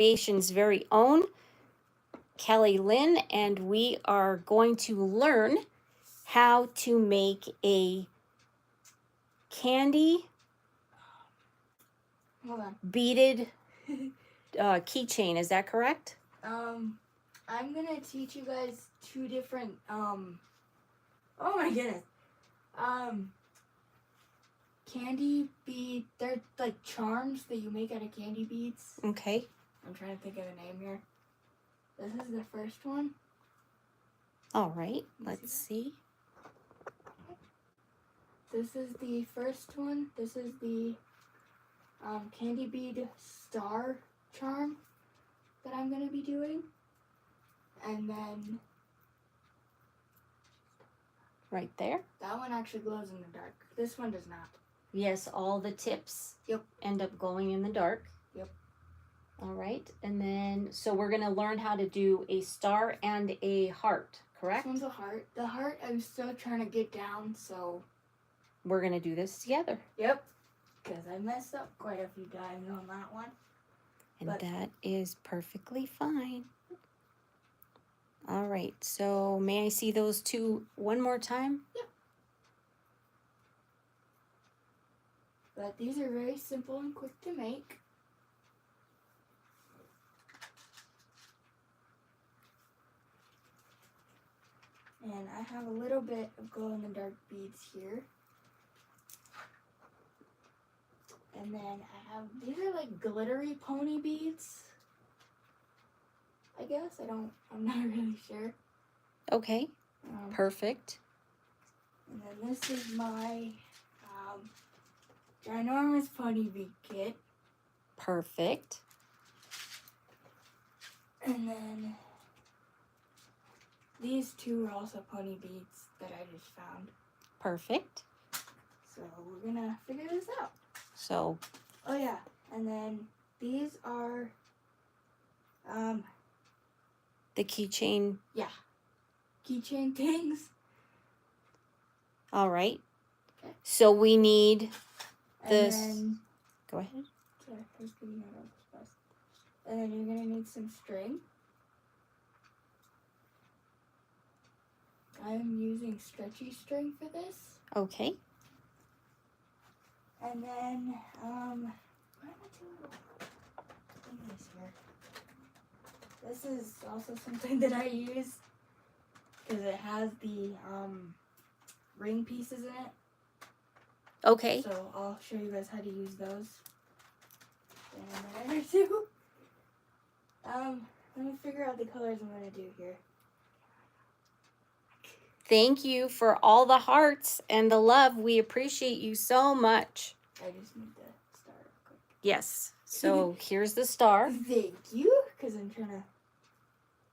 CuzandCreations' very own Kelly Lynn, and we are going to learn how to make a Kandi beaded keychain. Is that correct? I'm gonna teach you guys two different oh my goodness, candy bead. They're like charms that you make out of candy beads. Okay. I'm trying to think of a name here. This is the first one. All right, let's see. This is the first one. This is the Kandi Bead star charm that I'm going to be doing. And then Right there. that one actually glows in the dark. This one does not. Yes, all the tips Yep. end up going in the dark. Yep. All right, and then, so we're going to learn how to do a star and a heart, correct? This one's a heart. The heart I'm still trying to get down, so We're going to do this together. yep. Because I messed up quite a few times on that one. And But that is perfectly fine. All right, so may I see those two one more time? Yep. But these are very simple and quick to make. And I have a little bit of glow-in-the-dark beads here. And then I have, these are like glittery pony beads. I guess, I'm not really sure. Okay, perfect. And then this is my ginormous pony bead kit. Perfect. And then these two are also pony beads that I just found. Perfect. So we're gonna figure this out. So, oh yeah, and then these are the keychain. yeah, keychain things. All right. Okay. So we need this. And then, go ahead. sorry, I was getting out of this. And then you're gonna need some string. I'm using stretchy string for this. Okay. And then, what am I doing? This here. This is also something that I use because it has the ring pieces in it. Okay. So I'll show you guys how to use those in a minute or two. Let me figure out the colors I'm gonna do here. Thank you for all the hearts and the love. We appreciate you so much. I just need to start real quick. Yes. So here's the star. Thank you, because I'm trying to.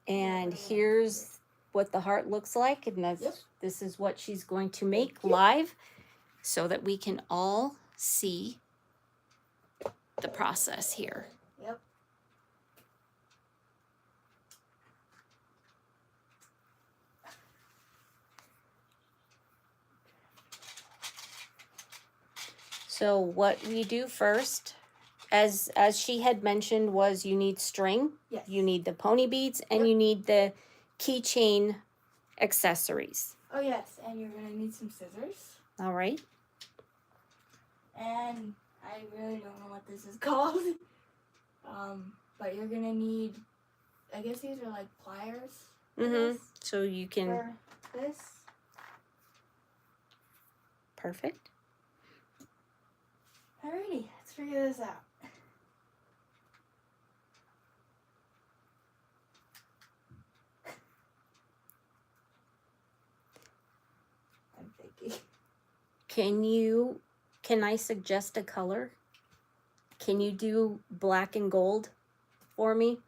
And here's what the heart looks like. And that's, Yep. This is what she's going to make live so that we can all see the process here. Yep. So what we do first, as she had mentioned, was you need string, Yes. you need the pony beads, and Yep. you need the keychain accessories. Oh yes, and you're gonna need some scissors. All right. And I really don't know what this is called. But you're gonna need, I guess these are like pliers. Mm-hmm. So you can. For this. Perfect. Alrighty, let's figure this out. I'm thinking. Can I suggest a color? Can you do black and gold for me?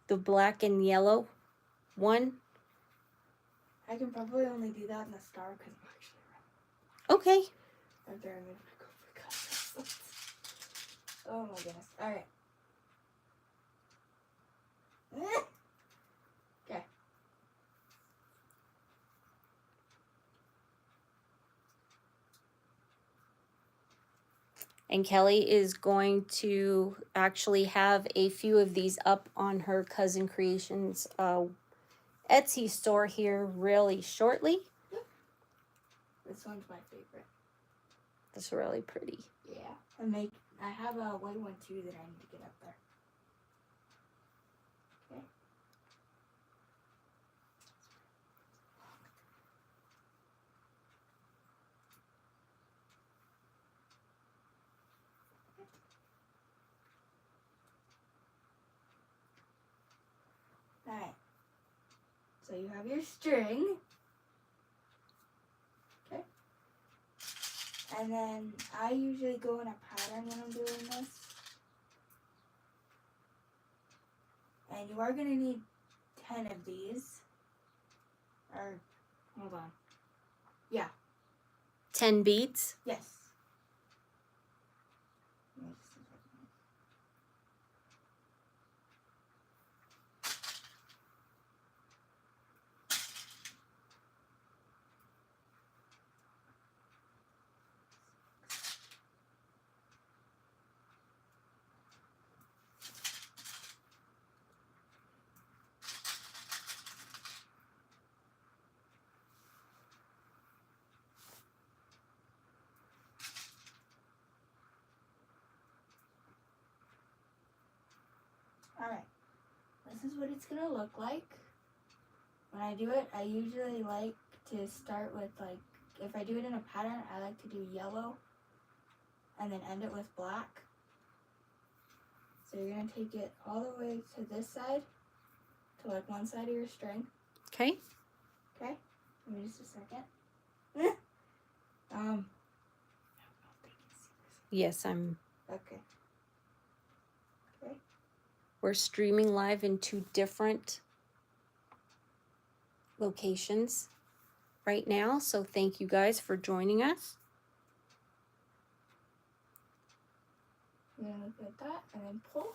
The black and yellow one? I can probably only do that in the star because I'm actually running. Okay. I'm very good to go for colors. Oh my goodness. Alright. Okay. And Kelly is going to actually have a few of these up on her Cousin Creations Etsy store here really shortly. This one's my favorite. It's really pretty. Yeah. I have a white one too that I need to get up there. Okay. Alright. So you have your string. Okay. And then I usually go in a pattern when I'm doing this. And you are going to need 10 of these. Or, hold on. Yeah. 10 beads? Yes. Alright, this is what it's going to look like. When I do it, I usually like to start with, like, if I do it in a pattern, I like to do yellow and then end it with black. So you're going to take it all the way to this side, to like one side of your string. Okay. Okay, give me just a second. Yes, I'm. Okay. Okay. We're streaming live in 2 different locations right now, so thank you guys for joining us. You're going to look at that and then pull.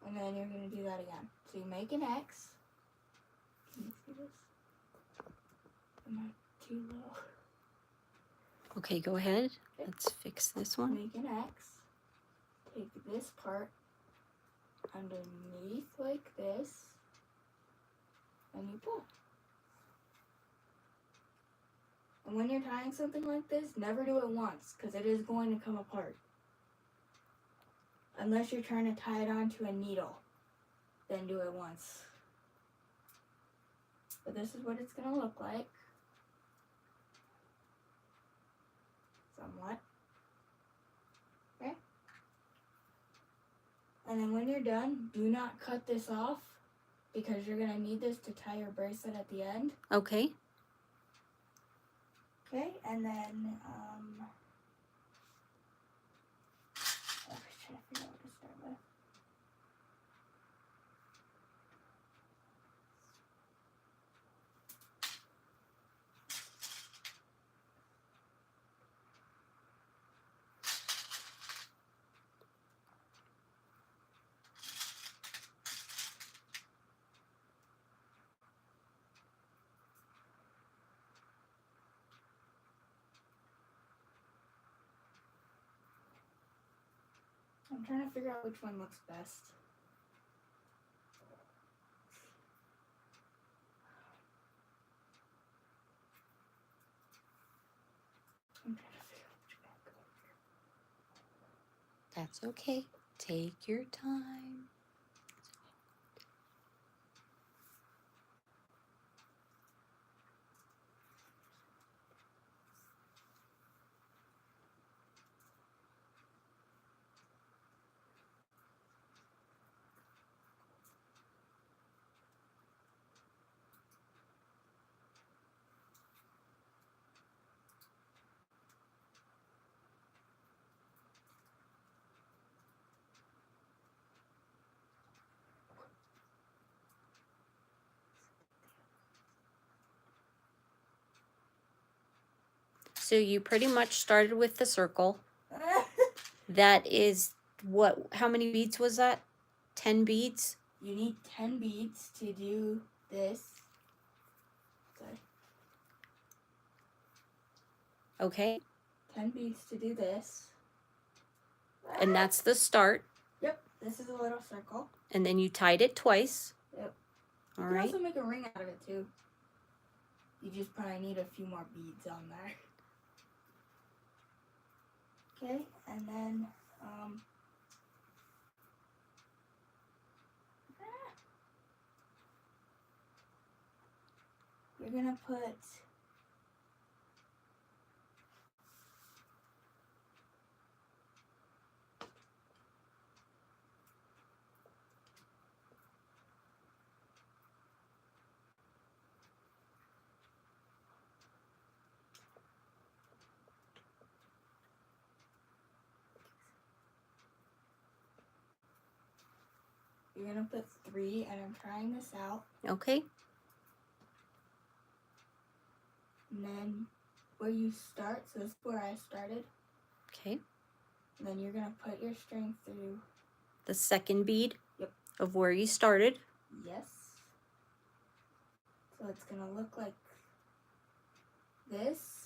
And then you're going to do that again. So you make an X. Can you see this? Am I too low? Okay, go ahead. Okay. Let's fix this one. Make an X. Take this part underneath like this. And you pull. And when you're tying something like this, never do it once, because it is going to come apart. Unless you're trying to tie it onto a needle, then do it once. But this is what it's going to look like. Somewhat. Okay? And then when you're done, do not cut this off, because you're going to need this to tie your bracelet at the end. Okay. Okay, and then, I was trying to figure out what to start with. I'm trying to figure out which one looks best. I'm trying to figure out which one to go here. That's okay. Take your time. So you pretty much started with the circle. That is what, how many beads was that? 10 beads? You need 10 beads to do this. Sorry. Okay. 10 beads to do this. And that's the start. Yep, this is a little circle. And then you tied it twice. Yep. All You can right. also make a ring out of it too. You just probably need a few more beads on there. Okay, and then you're gonna put you're gonna put 3, and I'm trying this out. Okay. And then where you start, so this is where I started. Okay. And then you're gonna put your string through. The second bead. Yep. Of where you started. Yes. So it's gonna look like this.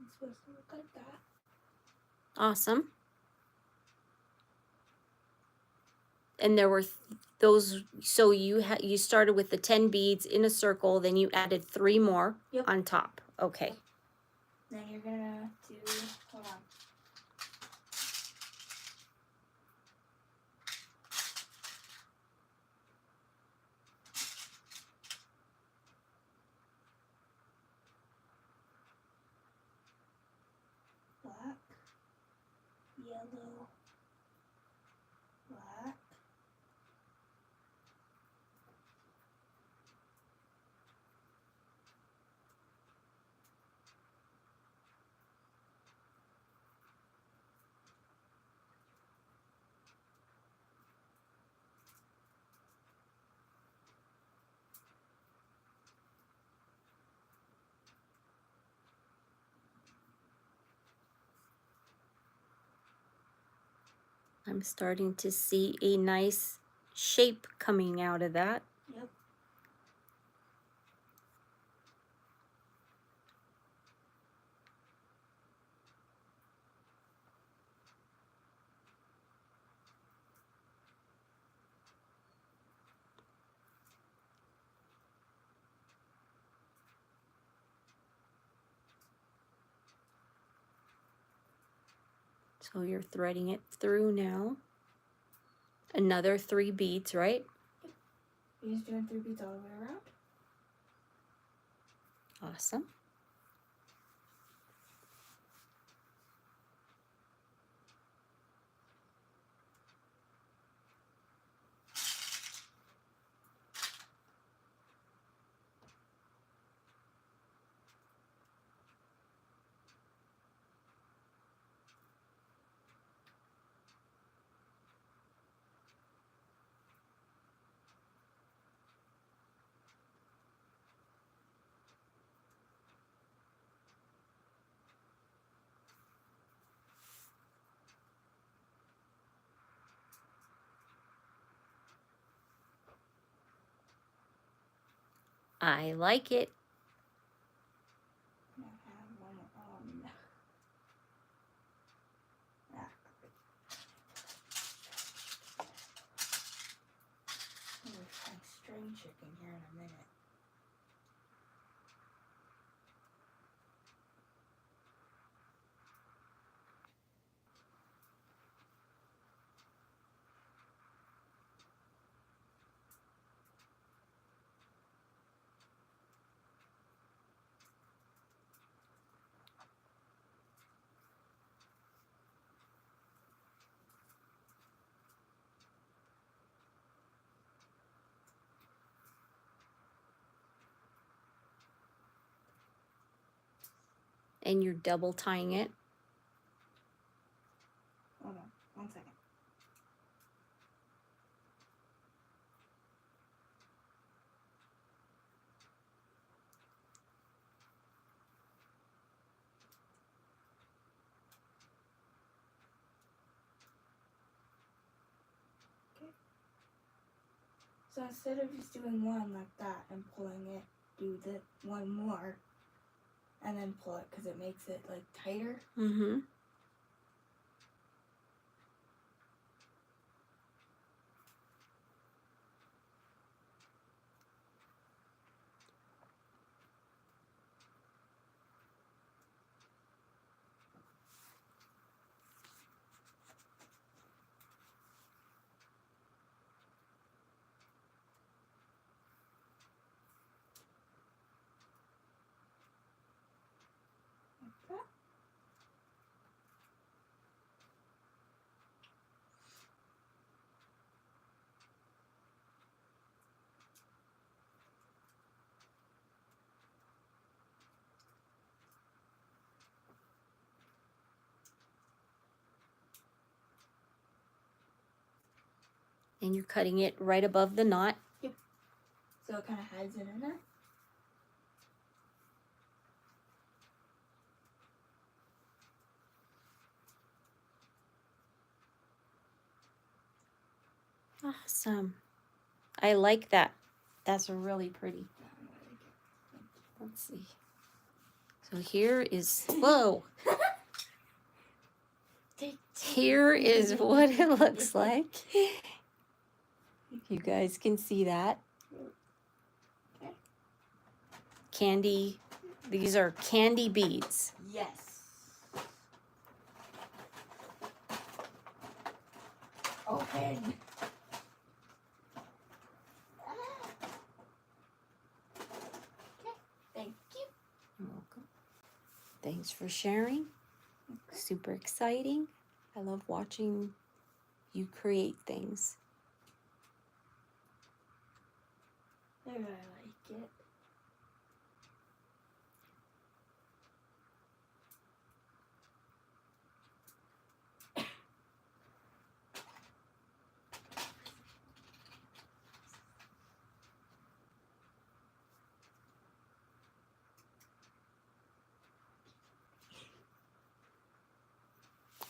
It's supposed to look like that. Awesome. And there were those, so you started with the 10 beads in a circle, then you added 3 more. Yep. On top. Okay. Then you're gonna do, hold on. Black, yellow, black. I'm starting to see a nice shape coming out of that. Yep. So you're threading it through now. Another 3 beads, right? You're just doing 3 beads all the way around. Awesome. I like it. I have one I'm gonna try string chicken here in a minute. And you're double tying it. Hold on, 1 second. Okay. So instead of just doing one like that and pulling it, do the one more and then pull it because it makes it like tighter. Mm-hmm. Like that. And you're cutting it right above the knot. So it kind of hides it in there. Awesome. I like that. That's really pretty. Let's see. So here is, whoa. Here is what it looks like. You guys can see that. Candy, these are Kandi beads. Yes. Open. Okay, thank you. You're welcome. Thanks for sharing. Super exciting. I love watching you create things. I really like it.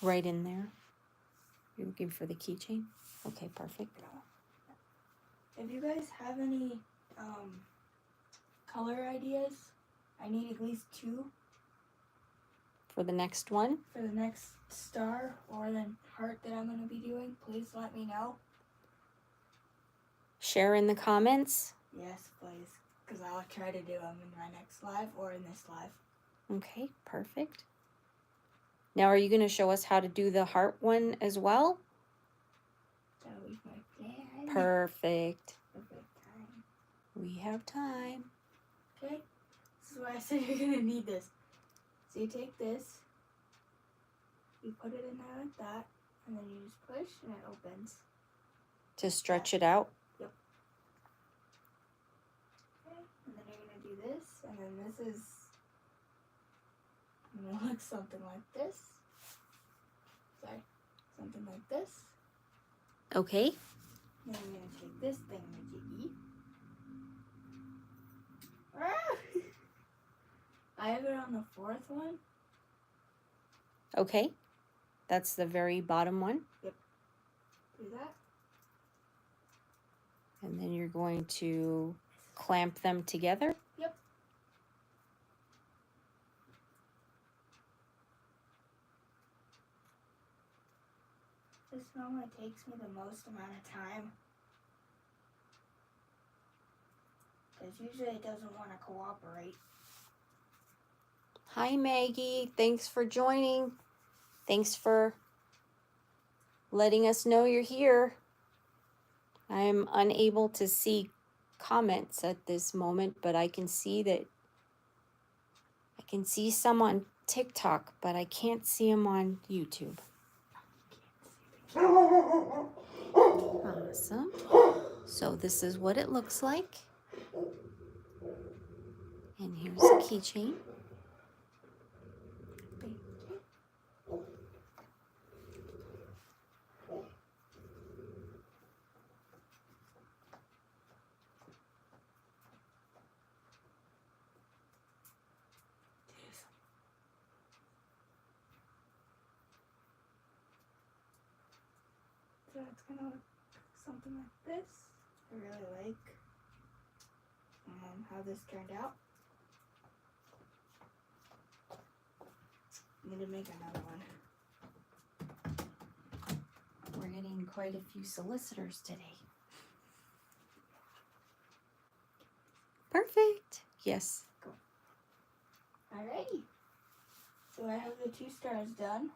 Right in there. You're looking for the keychain? Okay, perfect. If you guys have any color ideas, I need at least 2 For the next one, for the next star or then heart that I'm going to be doing. Please let me know. share in the comments. Yes, please, because I'll try to do them in my next live or in this live. Okay, perfect. Now, are you going to show us how to do the heart one as well? That was my plan. Perfect. Perfect time. We have time. Okay, this is why I said you're going to need this. So you take this, you put it in there like that, and then you just push and it opens. To stretch it out. Okay, and then you're going to do this, and then this is going to look something like this. Sorry, something like this. Okay. Then I'm going to take this thing that you eat. I have it on the 4th one. Okay. That's the very bottom one. Do that. And then you're going to clamp them together. Yep. This normally takes me the most amount of time. Because usually it doesn't want to cooperate. Hi, Maggie. Thanks for joining. Thanks for letting us know you're here. I'm unable to see comments at this moment, but I can see that I can see some on TikTok, but I can't see them on YouTube. Awesome. So this is what it looks like. And here's a keychain. So it's gonna look something like this. I really like how this turned out. I'm gonna make another one. We're getting quite a few solicitors today. Perfect. Yes. Cool. Alrighty. So I have the 2 stars done.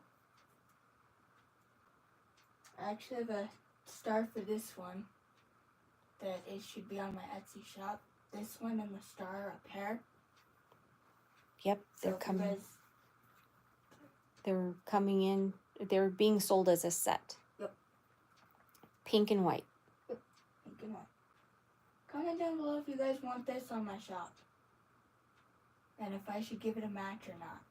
I actually have a star for this one that it should be on my Etsy shop. This one and the star are a pair. Yep, So they're if you coming. guys- They're coming in. They're being sold as a set. Yep. Pink and white. Yep. Pink and white. Comment down below if you guys want this on my shop. And if I should give it a match or not.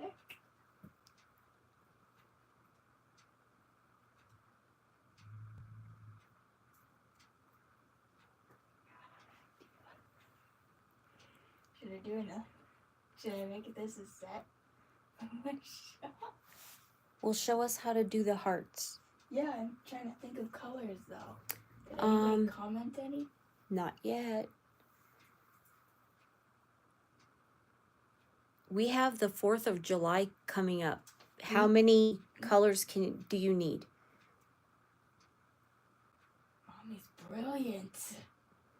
Okay. Should I do enough? Should I make this a set? Will show us how to do the hearts. Yeah, I'm trying to think of colors though. Did anybody comment any? Not yet. We have the 4th of July coming up. How many colors do you need? Mommy's brilliant.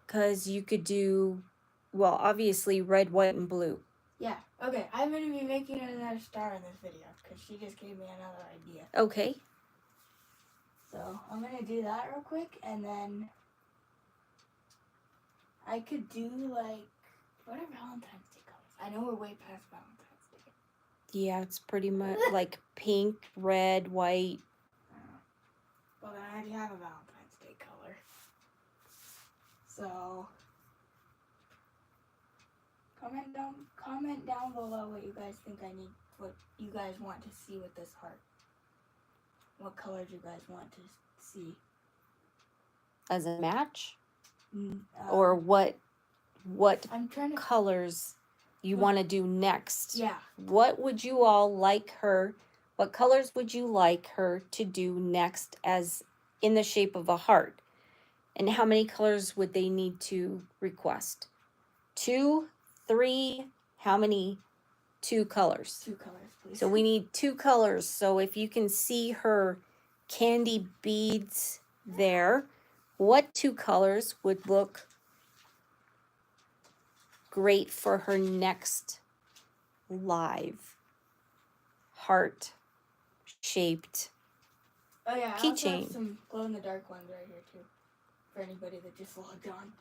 Because you could do, well, obviously red, white, and blue. Yeah, okay. I'm going to be making another star in this video because she just gave me another idea. Okay. So I'm going to do that real quick and then I could do like, what are Valentine's Day colors? I know we're way past Valentine's Day. Yeah, it's pretty much like pink, red, white. Well, then I already have a Valentine's Day color. So comment down below what you guys think I need, what you guys want to see with this heart. What colors you guys want to see. As a match? Or what I'm trying to colors you want to do next? Yeah. What would you all like her, what colors would you like her to do next as in the shape of a heart? And how many colors would they need to request? 2, 3, how many? 2 colors. 2 colors, please. So we need 2 colors. So if you can see her candy beads there, what 2 colors would look great for her next live heart shaped Oh yeah, I also keychain? have some glow in the dark ones right here too, for anybody that just logged on.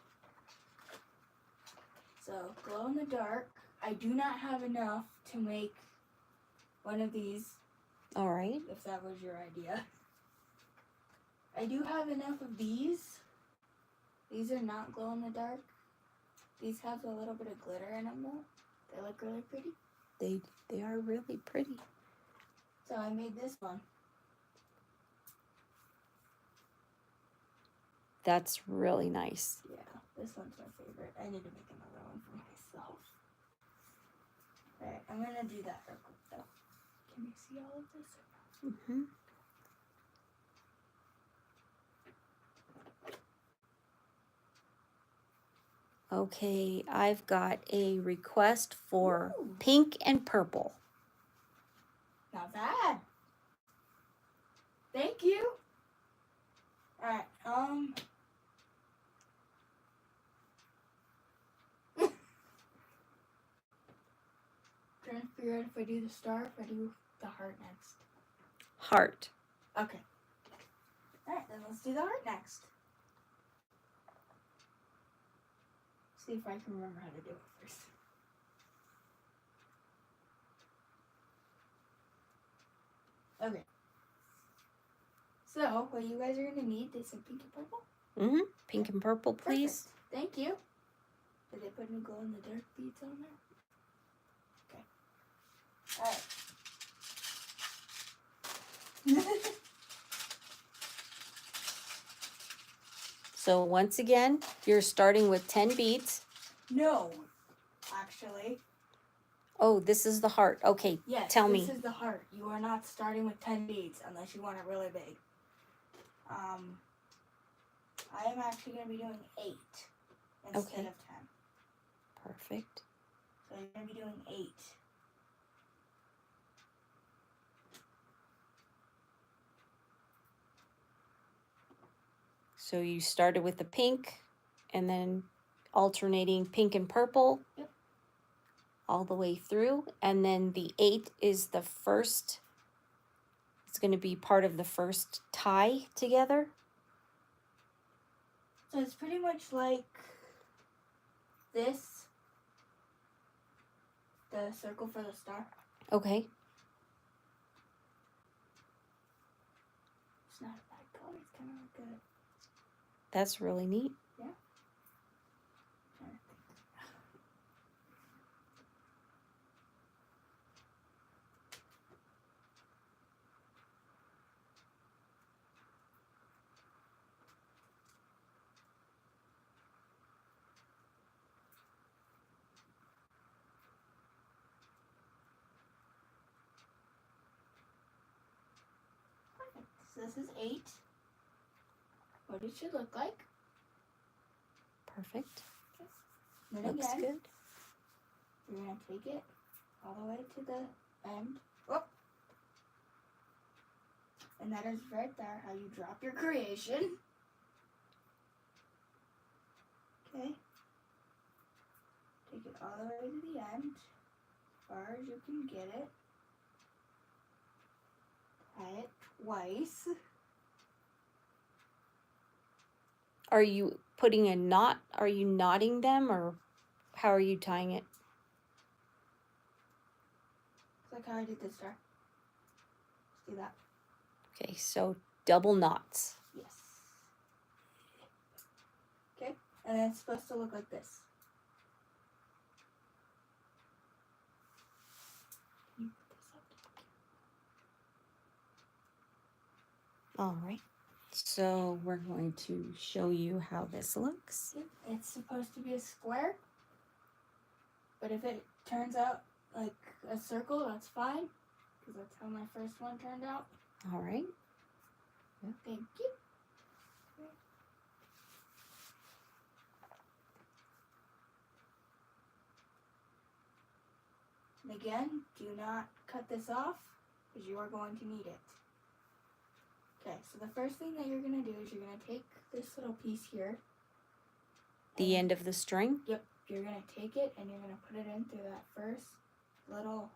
So glow in the dark, I do not have enough to make one of these. All right. If that was your idea. I do have enough of these. These are not glow in the dark. These have a little bit of glitter in them though. They look really pretty. They are really pretty. So I made this one. That's really nice. Yeah, this one's my favorite. I need to make another one for myself. Alright, I'm gonna do that real quick though. Can you see all of this? Mm-hmm. Okay, I've got a request for pink and purple. Not bad. Thank you. Alright, trying to figure out if I do the star or if I do the heart next. Heart. Okay. Alright, then let's do the heart next. See if I can remember how to do it first. Okay. So, what you guys are going to need is some pink and purple. Mm-hmm. Pink and purple, please. Perfect. Thank you. Did they put any glow in the dark beads on there? Okay. Alright. So once again, you're starting with 10 beads. No, actually. Oh, this is the heart. Okay, Yes, tell this me. is the heart. You are not starting with 10 beads unless you want it really big. I am actually going to be doing 8 instead Okay. of 10. Perfect. So you're going to be doing 8. So you started with the pink and then alternating pink and purple. Yep. All the way through. And then the 8 is the first, it's going to be part of the first tie together. So it's pretty much like this, the circle for the star. Okay. It's not a bad color, it's kind of good. That's really neat. Yeah. Perfect. So this is 8. What it should look like. Perfect. Then Looks again, good. you're going to take it all the way to the end. Oh. And that is right there how you drop your creation. Okay. Take it all the way to the end, as far as you can get it. Tie it twice. Are you putting a knot? Are you knotting them, or how are you tying it? It's like how I did this star. Let's do that. Okay, so double knots. Yes. Okay, and then it's supposed to look like this. Can you put this up? All right. So we're going to show you how this looks. Yep, it's supposed to be a square, but if it turns out like a circle, that's fine, because that's how my first one turned out. All right. Thank you. And again, do not cut this off, because you are going to need it. Okay, so the first thing that you're going to do is you're going to take this little piece here. The end of the string. Yep, you're going to take it and you're going to put it in through that first little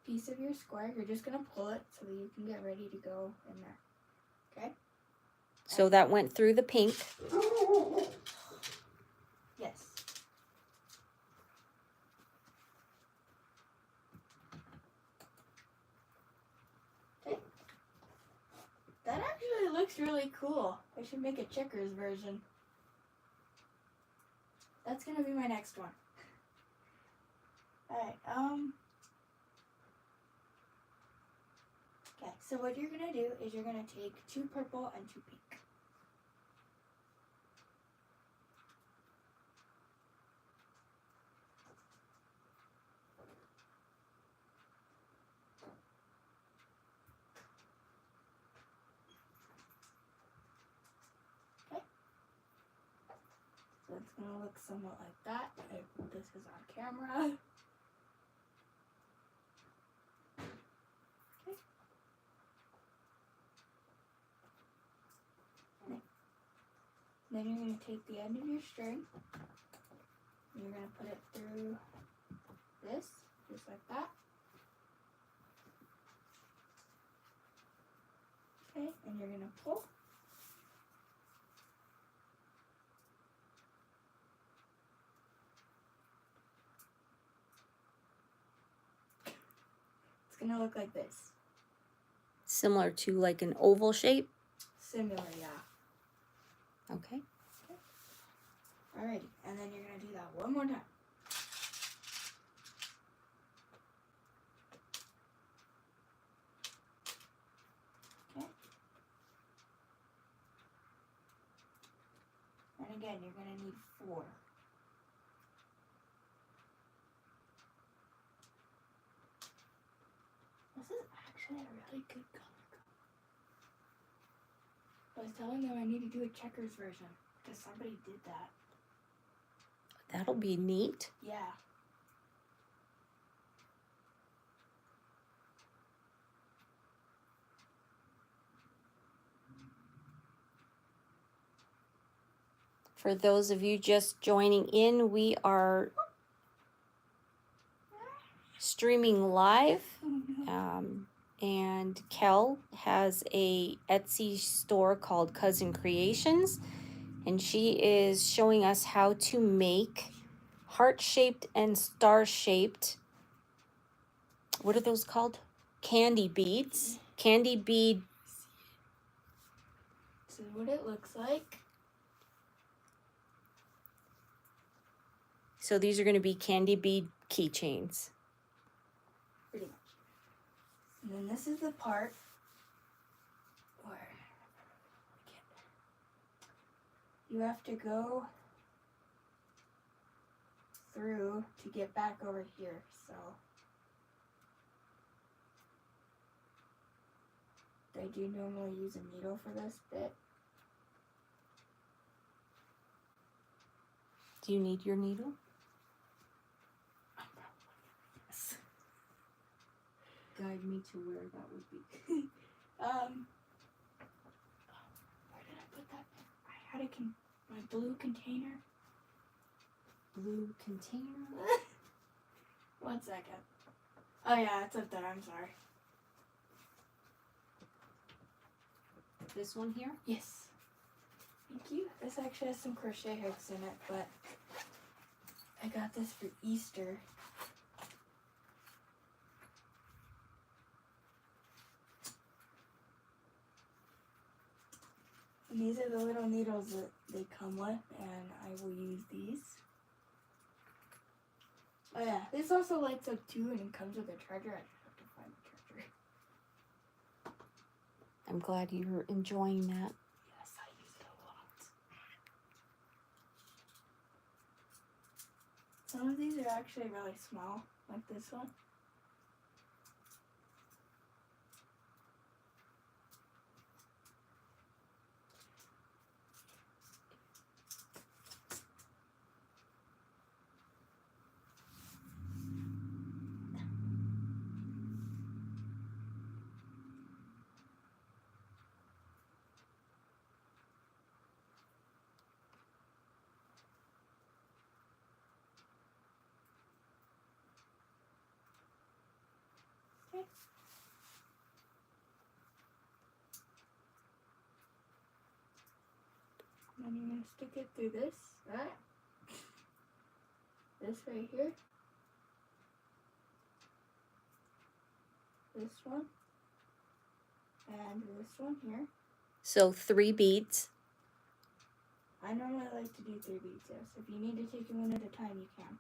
piece of your square. You're just going to pull it so that you can get ready to go in there. Okay? So that went through the pink. Yes. Okay. That actually looks really cool. I should make a checkers version. That's gonna be my next one. Alright, okay, so what you're gonna do is you're gonna take 2 purple and 2 pink. Okay. So it's gonna look somewhat like that. I hope this is on camera. Then you're going to take the end of your string and you're going to put it through this, just like that. Okay, and you're going to pull. It's going to look like this. Similar to like an oval shape. Similar, yeah. Okay. Alrighty, and then you're going to do that one more time. Okay. And again, you're going to need 4. actually a really good color. I was telling them I need to do a checkers version because somebody did that. That'll be neat. Yeah. For those of you just joining in, we are streaming live. And Kel has a Etsy store called CuzandCreations, and she is showing us how to make heart-shaped and star-shaped, what are those called? Kandi beads. Kandi bead. This is what it looks like. So these are going to be Kandi Bead Keychains. Pretty much. And then this is the part where you have to go through to get back over here. So I do normally use a needle for this bit. Do you need your needle? Yes. Guide me to where that would be. Where did I put that? I had my blue container. Blue container? 1 second. Oh yeah, it's up there, I'm sorry. This one here? Yes. Thank you. This actually has some crochet hooks in it, but I got this for Easter. And these are the little needles that they come with, and I will use these. Oh yeah, this also lights up too, and it comes with a charger. I just have to find the charger. I'm glad you're enjoying that. Yes, I use it a lot. Some of these are actually really small, like this one. And then you're going to stick it through this, right? This right here. This one. And this one here. So 3 beads. I normally like to do 3 beads, yes. If you need to take it one at a time, you can.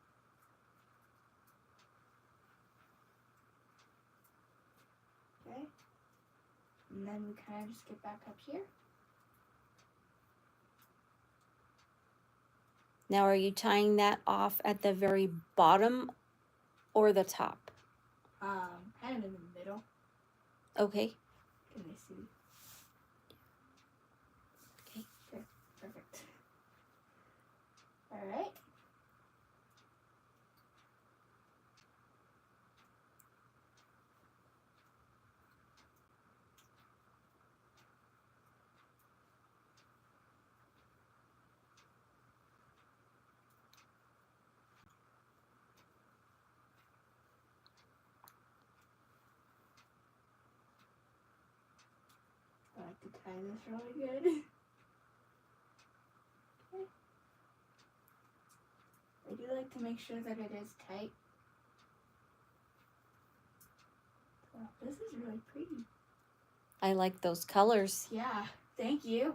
Okay. And then we kind of just get back up here. Now, are you tying that off at the very bottom or the top? Kind of in the middle. Okay. Can they see? Okay. Sure. Perfect. All right. I like to tie this really good. Okay. I do like to make sure that it is tight. Well, this is really pretty. I like those colors. Yeah, thank you.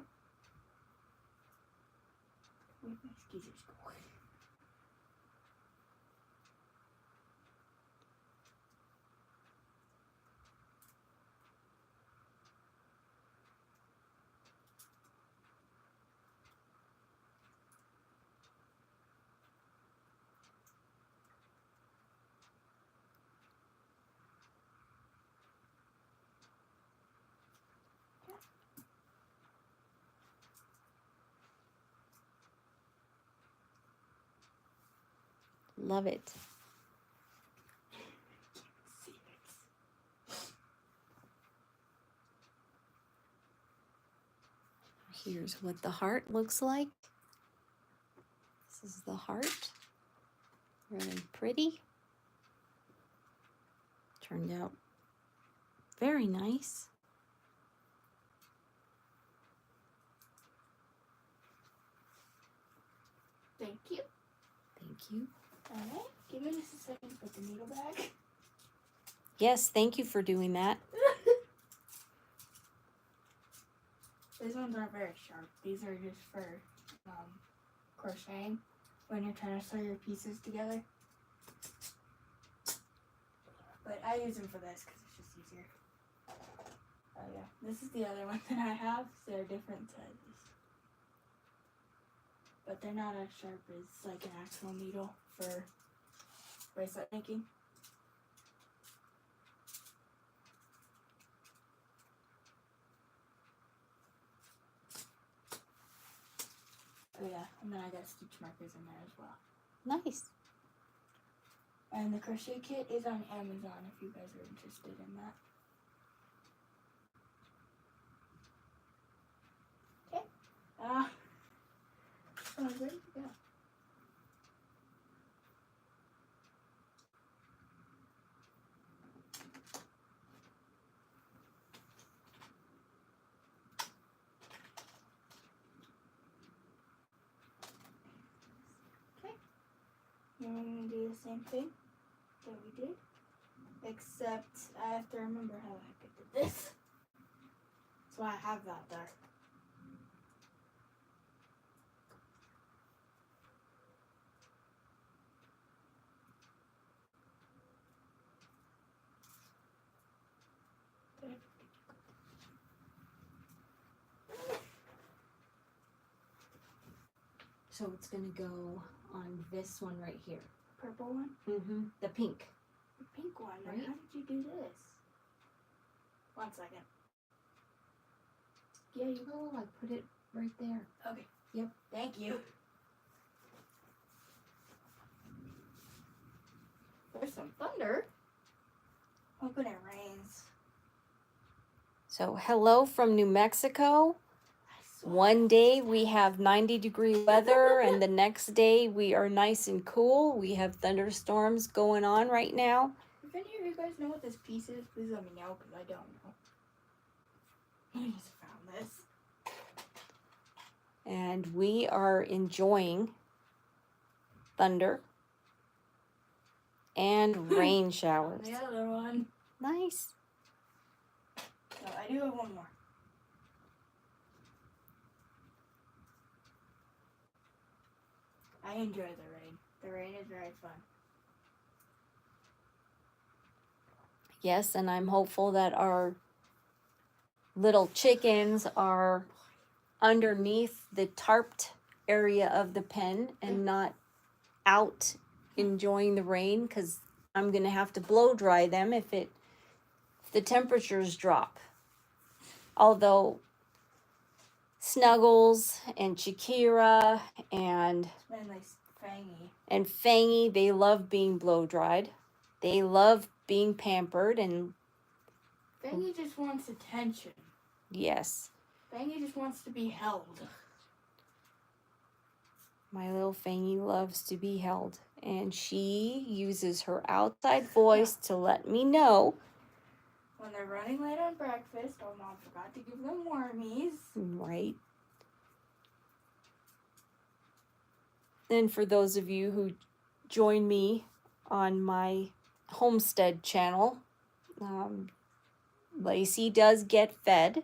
Where'd my skeezers go? Love it. See it. Here's what the heart looks like. This is the heart. Really pretty. Turned out very nice. Thank you. Thank you. Alright, give me just a second to put the needle back. Yes, thank you for doing that. These ones aren't very sharp. These are just for crocheting when you're trying to sew your pieces together. But I use them for this because it's just easier. Oh yeah, this is the other one that I have. So they're different sizes. But they're not as sharp as like an actual needle for bracelet making. Oh yeah, and then I got stitch markers in there as well. Nice. And the crochet kit is on Amazon if you guys are interested in that. Okay. So I'm ready to go. Okay. Now I'm going to do the same thing that we did, except I have to remember how I did this. So I have that there. So it's going to go on this one right here. Purple one? Mm-hmm. The pink. The pink one. Right. How did you do this? 1 second. Yeah, you go. I put it right there. Okay. Yep. Thank you. There's some thunder. Hoping it rains. So hello from New Mexico. One day we have 90-degree weather and the next day we are nice and cool. We have thunderstorms going on right now. If any of you guys know what this piece is, please let me know because I don't know. I just found this. And we are enjoying thunder and rain showers. The other one. Nice. So I do have one more. I enjoy the rain. The rain is very fun. Yes, and I'm hopeful that our little chickens are underneath the tarped area of the pen and not out enjoying the rain, because I'm going to have to blow dry them if the temperatures drop. Although Snuggles and Shakira and Fangy, they love being blow dried. They love being pampered, and Fangy just wants attention. yes. Fangy just wants to be held. My little Fangy loves to be held, and she uses her outside voice to let me know when they're running late on breakfast. Oh, Mom forgot to give them wormies. Right. And for those of you who join me on my homestead channel, Lacey does get fed.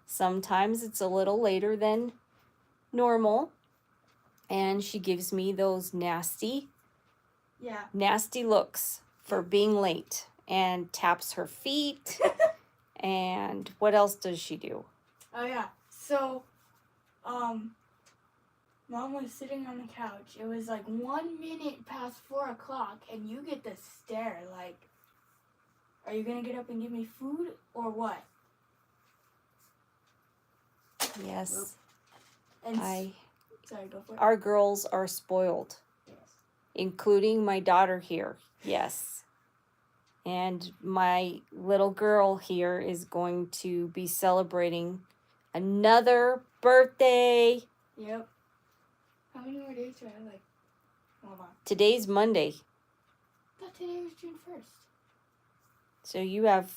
Sometimes it's a little later than normal, and she gives me those nasty looks for being late and taps her feet. And what else does she do? Oh yeah, so Mom was sitting on the couch. It was like 1 minute past 4 o'clock, and you get this stare like, are you gonna get up and give me food or what? Yes. And sorry, go for it. Our girls are spoiled. Yes. including my daughter here. Yes. And my little girl here is going to be celebrating another birthday. Yep. How many more days do I have? Like, hold on. Today's Monday. I thought today was June 1st. So you have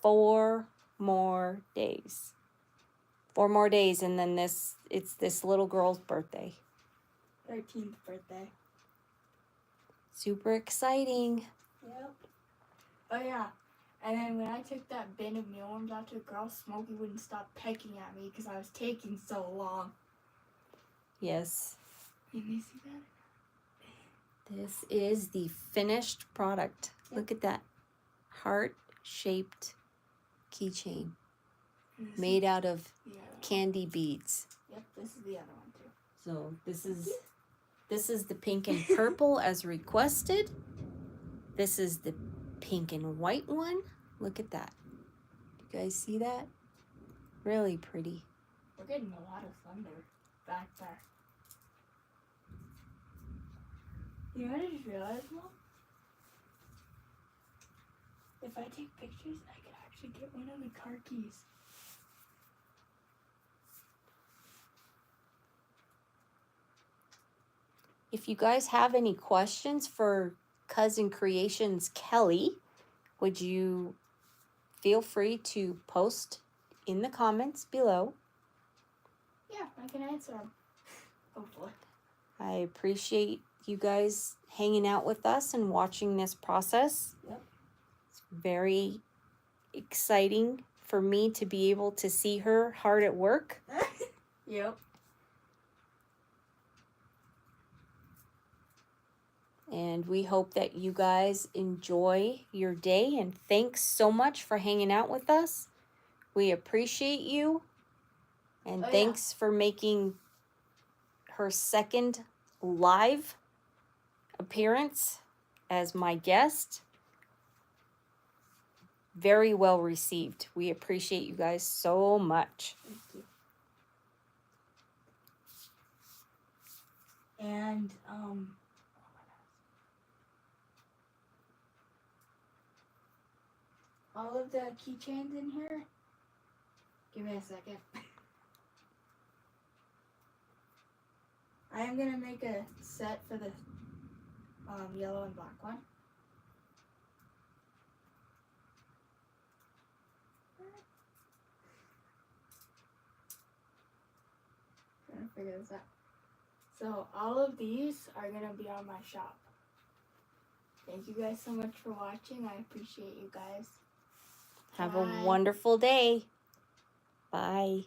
4 more days. 4 more days, and then it's this little girl's birthday. 13th birthday. Super exciting. Yep. Oh, yeah. And then when I took that bin of mealworms out to the girl, Smokey wouldn't stop pecking at me because I was taking so long. Yes. Can you see that? This is the finished product. Yep. Look at that. Heart-shaped keychain This made out of is the other one. candy beads. Yep, this is the other one too. So this is the pink and purple as requested. This is the pink and white one. Look at that. You guys see that? Really pretty. We're getting a lot of thunder back there. You know what I just realized, Mom? If I take pictures, I could actually get one of the car keys. If you guys have any questions for CuzandCreations Kelly, would you feel free to post in the comments below. Yeah, I can answer them. Hopefully. I appreciate you guys hanging out with us and watching this process. Yep. It's very exciting for me to be able to see her hard at work. Yep. And we hope that you guys enjoy your day, and thanks so much for hanging out with us. We appreciate you, and thanks for making her second live appearance as my guest. Very well received. We appreciate you guys so much. Thank you. And all of the keychains in here. Give me a second. I am gonna make a set for the yellow and black one. Trying to figure this out. So all of these are gonna be on my shop. Thank you guys so much for watching. I appreciate you guys. Have Bye. a wonderful day. Bye.